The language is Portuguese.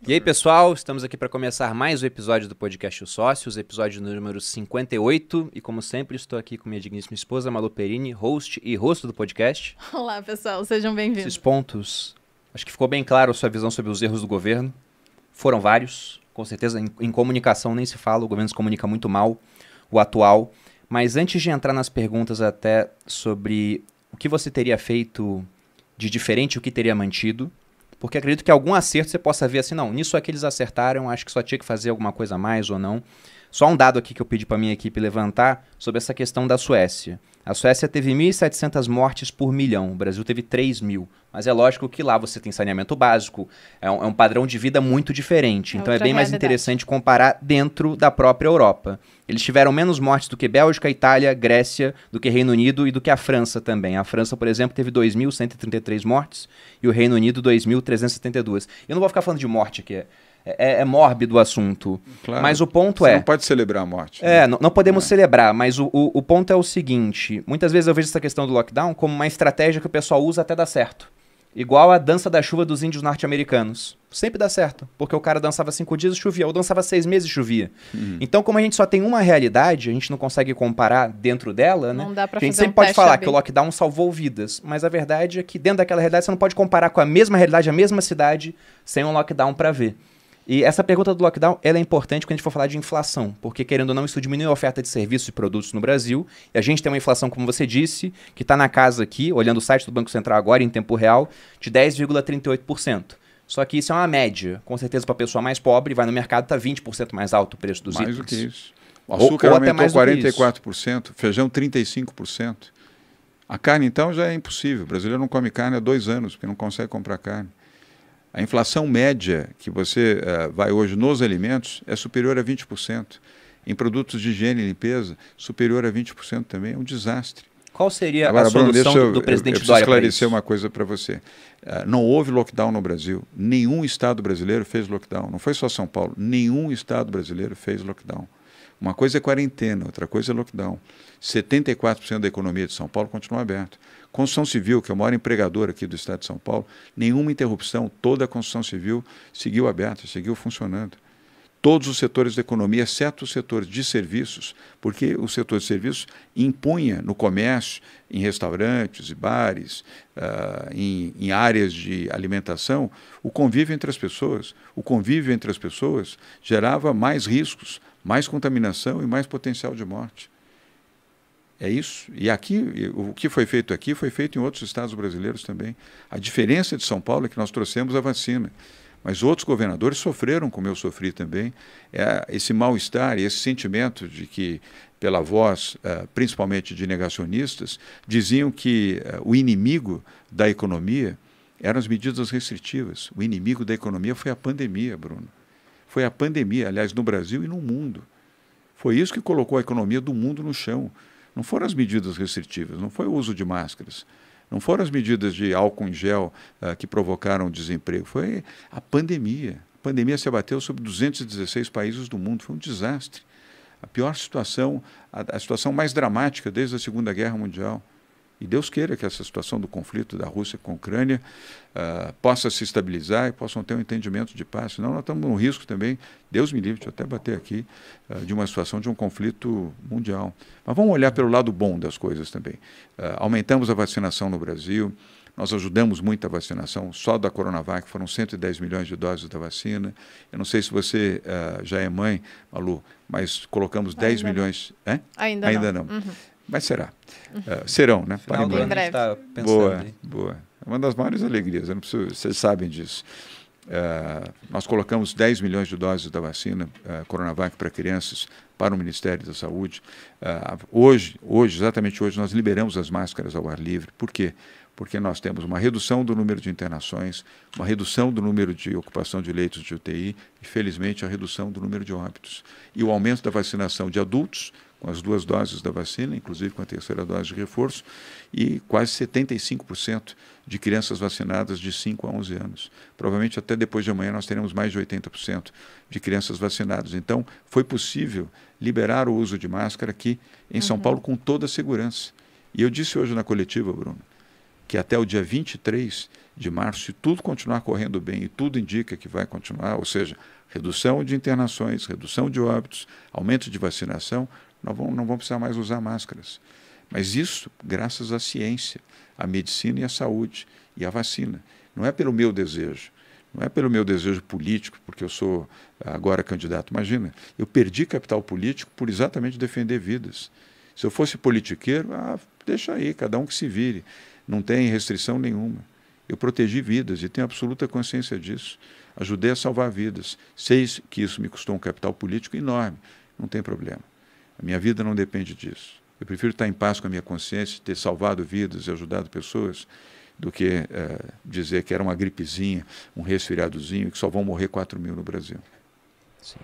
E aí, pessoal, estamos aqui para começar mais um episódio do podcast Os Sócios, episódio número 58. E como sempre, estou aqui com minha digníssima esposa, Malu Perini, host e rosto do podcast. Olá, pessoal, sejam bem-vindos. Esses pontos, acho que ficou bem claro a sua visão sobre os erros do governo. Foram vários, com certeza. Em comunicação nem se fala, o governo se comunica muito mal, o atual. Mas antes de entrar nas perguntas até sobre o que você teria feito de diferente, o que teria mantido, porque acredito que algum acerto você possa ver assim, não, nisso aqui eles acertaram, acho que só tinha que fazer alguma coisa a mais ou não. Só um dado aqui que eu pedi para minha equipe levantar sobre essa questão da Suécia. A Suécia teve 1.700 mortes por milhão, o Brasil teve 3.000. Mas é lógico que lá você tem saneamento básico, é um padrão de vida muito diferente. Então é bem mais interessante comparar dentro da própria Europa. Eles tiveram menos mortes do que Bélgica, Itália, Grécia, do que Reino Unido e do que a França também. A França, por exemplo, teve 2.133 mortes e o Reino Unido 2.372. Eu não vou ficar falando de morte aqui, é mórbido o assunto. Claro, mas o ponto você não pode celebrar a morte. Né? Não podemos celebrar, mas o ponto é o seguinte. Muitas vezes eu vejo essa questão do lockdown como uma estratégia que o pessoal usa até dar certo. Igual a dança da chuva dos índios norte-americanos. Sempre dá certo, porque o cara dançava 5 dias e chovia, ou dançava 6 meses e chovia. Então, como a gente só tem uma realidade, a gente não consegue comparar dentro dela, né? Não dá pra a gente sempre pode falar que o lockdown salvou vidas, mas a verdade é que dentro daquela realidade você não pode comparar com a mesma realidade, a mesma cidade, sem um lockdown para ver. E essa pergunta do lockdown, ela é importante quando a gente for falar de inflação, porque querendo ou não, isso diminui a oferta de serviços e produtos no Brasil, e a gente tem uma inflação, como você disse, que está na casa aqui, olhando o site do Banco Central agora, em tempo real, de 10,38%. Só que isso é uma média, com certeza para a pessoa mais pobre, vai no mercado, está 20% mais alto o preço dos itens. Mais do que isso. O açúcar aumentou 44%, feijão 35%. A carne, então, já é impossível. O brasileiro não come carne há 2 anos, porque não consegue comprar carne. A inflação média que você vai hoje nos alimentos é superior a 20%. Em produtos de higiene e limpeza, superior a 20% também. É um desastre. Qual seria a solução do presidente Dória? Eu preciso esclarecer uma coisa para você. Não houve lockdown no Brasil. Nenhum estado brasileiro fez lockdown. Não foi só São Paulo. Nenhum estado brasileiro fez lockdown. Uma coisa é quarentena, outra coisa é lockdown. 74% da economia de São Paulo continua aberta. Construção civil, que é o maior empregador aqui do estado de São Paulo, nenhuma interrupção, toda a construção civil seguiu aberta, seguiu funcionando. Todos os setores da economia, exceto os setores de serviços, porque o setor de serviços impunha no comércio, em restaurantes e bares, em áreas de alimentação, o convívio entre as pessoas. O convívio entre as pessoas gerava mais riscos, mais contaminação e mais potencial de morte. É isso. E aqui, o que foi feito aqui foi feito em outros estados brasileiros também. A diferença de São Paulo é que nós trouxemos a vacina. Mas outros governadores sofreram, como eu sofri também, esse mal-estar e esse sentimento de que, pela voz, principalmente de negacionistas, diziam que o inimigo da economia eram as medidas restritivas. O inimigo da economia foi a pandemia, Bruno. Foi a pandemia, aliás, no Brasil e no mundo. Foi isso que colocou a economia do mundo no chão. Não foram as medidas restritivas, não foi o uso de máscaras, não foram as medidas de álcool em gel que provocaram desemprego, foi a pandemia. A pandemia se abateu sobre 216 países do mundo, foi um desastre. A pior situação, a situação mais dramática desde a Segunda Guerra Mundial. E Deus queira que essa situação do conflito da Rússia com a Ucrânia possa se estabilizar e possam ter um entendimento de paz. Senão nós estamos no risco também, Deus me livre, deixa eu até bater aqui, de uma situação de um conflito mundial. Mas vamos olhar pelo lado bom das coisas também. Aumentamos a vacinação no Brasil, nós ajudamos muito a vacinação, só da Coronavac foram 110 milhões de doses da vacina. Eu não sei se você já é mãe, Malu, mas colocamos 10 milhões... Ainda não. Uhum. Mas será. Serão, né? Final do ano a gente tá pensando boa, boa. É uma das maiores alegrias, eu não preciso, vocês sabem disso. Nós colocamos 10 milhões de doses da vacina Coronavac para crianças para o Ministério da Saúde. Hoje, exatamente hoje, nós liberamos as máscaras ao ar livre. Por quê? Porque nós temos uma redução do número de internações, uma redução do número de ocupação de leitos de UTI e, felizmente, a redução do número de óbitos. E o aumento da vacinação de adultos, com as 2 doses da vacina, inclusive com a 3ª dose de reforço, e quase 75% de crianças vacinadas de 5 a 11 anos. Provavelmente até depois de amanhã nós teremos mais de 80% de crianças vacinadas. Então, foi possível liberar o uso de máscara aqui em São Paulo com toda a segurança. E eu disse hoje na coletiva, Bruno, que até o dia 23 de março, se tudo continuar correndo bem, e tudo indica que vai continuar, ou seja, redução de internações, redução de óbitos, aumento de vacinação, não vamos precisar mais usar máscaras. Mas isso graças à ciência, à medicina e à saúde, e à vacina. Não é pelo meu desejo, não é pelo meu desejo político, porque eu sou agora candidato. Imagina, eu perdi capital político por exatamente defender vidas. Se eu fosse politiqueiro, deixa aí, cada um que se vire. Não tem restrição nenhuma. Eu protegi vidas e tenho absoluta consciência disso. Ajudei a salvar vidas. Sei que isso me custou um capital político enorme. Não tem problema. A minha vida não depende disso. Eu prefiro estar em paz com a minha consciência, ter salvado vidas e ajudado pessoas, do que dizer que era uma gripezinha, um resfriadozinho, que só vão morrer 4.000 no Brasil. Sim.